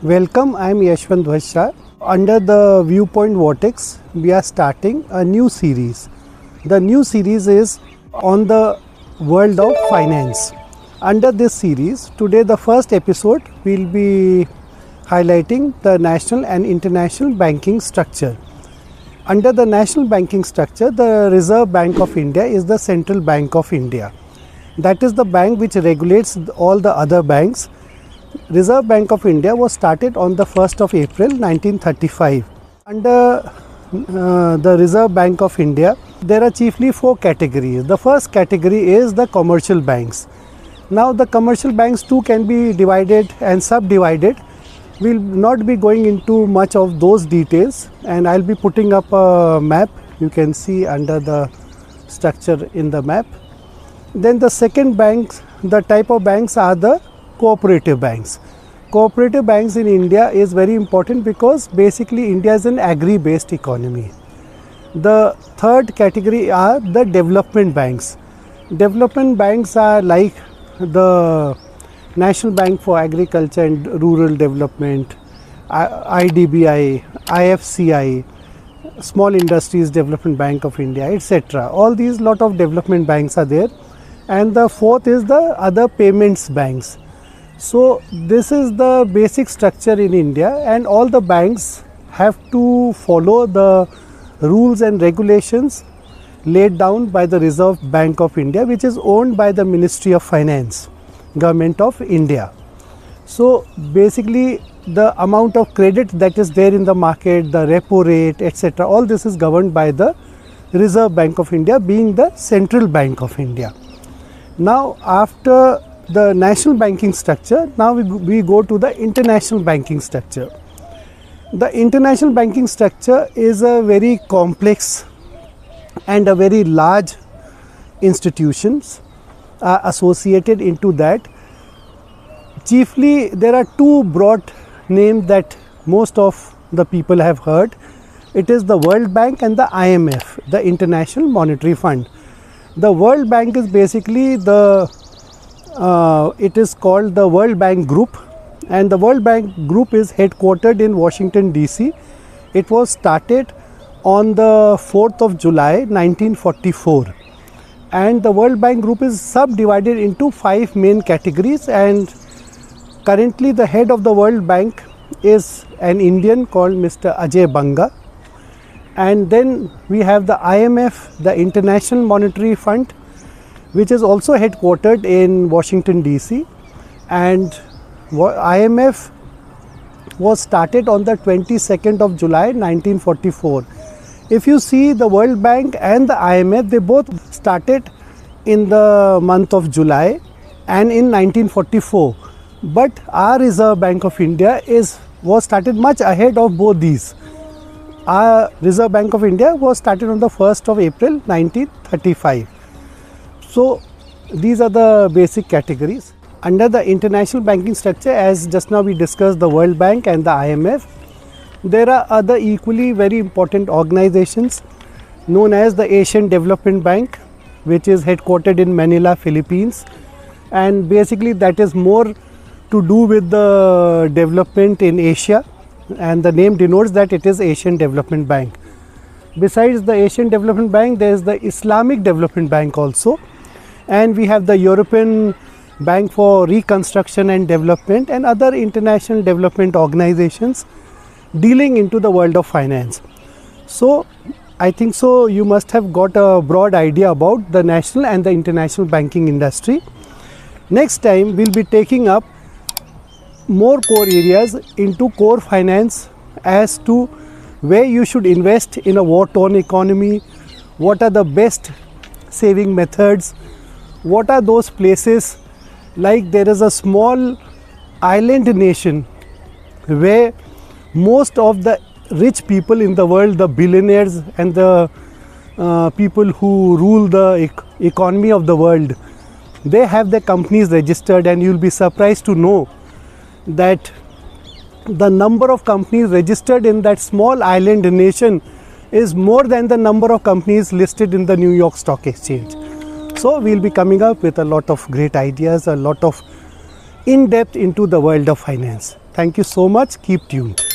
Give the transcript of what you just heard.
Welcome, I am Yashwant Dhwaj. Under the Viewpoint Vortex, we are starting a new series. The new series is on the world of finance. Under this series, today the first episode will be highlighting the national and international banking structure. Under the national banking structure, the Reserve Bank of India is the central bank of India. That is the bank which regulates all the other banks. Reserve Bank of India was started on the 1st of April 1935. Under the Reserve Bank of India, there are chiefly four categories. The first category is the commercial banks. Now the commercial banks too can be divided and subdivided. We will not be going into much of those details, and I will be putting up a map. You can see under the structure in the map. Then the second banks, the type of banks are the cooperative banks. Cooperative banks in India is very important because basically India is an agri-based economy. The third category are the development banks. Development banks are like the National Bank for Agriculture and Rural Development, IDBI, IFCI, Small Industries Development Bank of India, etc. All these lot of development banks are there. And the fourth is the other payments banks. So this is the basic structure in India, and all the banks have to follow the rules and regulations laid down by the Reserve Bank of India, which is owned by the Ministry of Finance, Government of India. So basically the amount of credit that is there in the market, the repo rate, etc., all this is governed by the Reserve Bank of India, being the central bank of India. Now after the national banking structure, now we go to the international banking structure. The international banking structure is a very complex and a very large institutions are associated into that. Chiefly there are two broad names that most of the people have heard. It is the World Bank and the IMF, the International Monetary Fund. The World Bank is basically it is called the World Bank Group, and the World Bank Group is headquartered in Washington DC. It was started on the 4th of July 1944, and the World Bank Group is subdivided into 5 main categories, and currently the head of the World Bank is an Indian called Mr. Ajay Banga. And then we have the IMF, the International Monetary Fund, which is also headquartered in Washington DC, and IMF was started on the 22nd of July 1944. If you see the World Bank and the IMF, they both started in the month of July and in 1944, but our Reserve Bank of India was started much ahead of both these. Our Reserve Bank of India was started on the 1st of April 1935. So these are the basic categories. Under the international banking structure, as just now we discussed the World Bank and the IMF, there are other equally very important organizations known as the Asian Development Bank, which is headquartered in Manila, Philippines, and basically that is more to do with the development in Asia, and the name denotes that it is Asian Development Bank. Besides the Asian Development Bank, there is the Islamic Development Bank also, and we have the European Bank for Reconstruction and Development and other international development organizations dealing into the world of finance. So I think so you must have got a broad idea about the national and the international banking industry. Next time we'll be taking up more core areas into core finance, as to where you should invest in a war-torn economy, what are the best saving methods, what are those places, like there is a small island nation where most of the rich people in the world, the billionaires and the people who rule the economy of the world, they have their companies registered, and you will be surprised to know that the number of companies registered in that small island nation is more than the number of companies listed in the New York Stock Exchange. So we will be coming up with a lot of great ideas, a lot of in depth into the world of finance. Thank you so much. Keep tuned.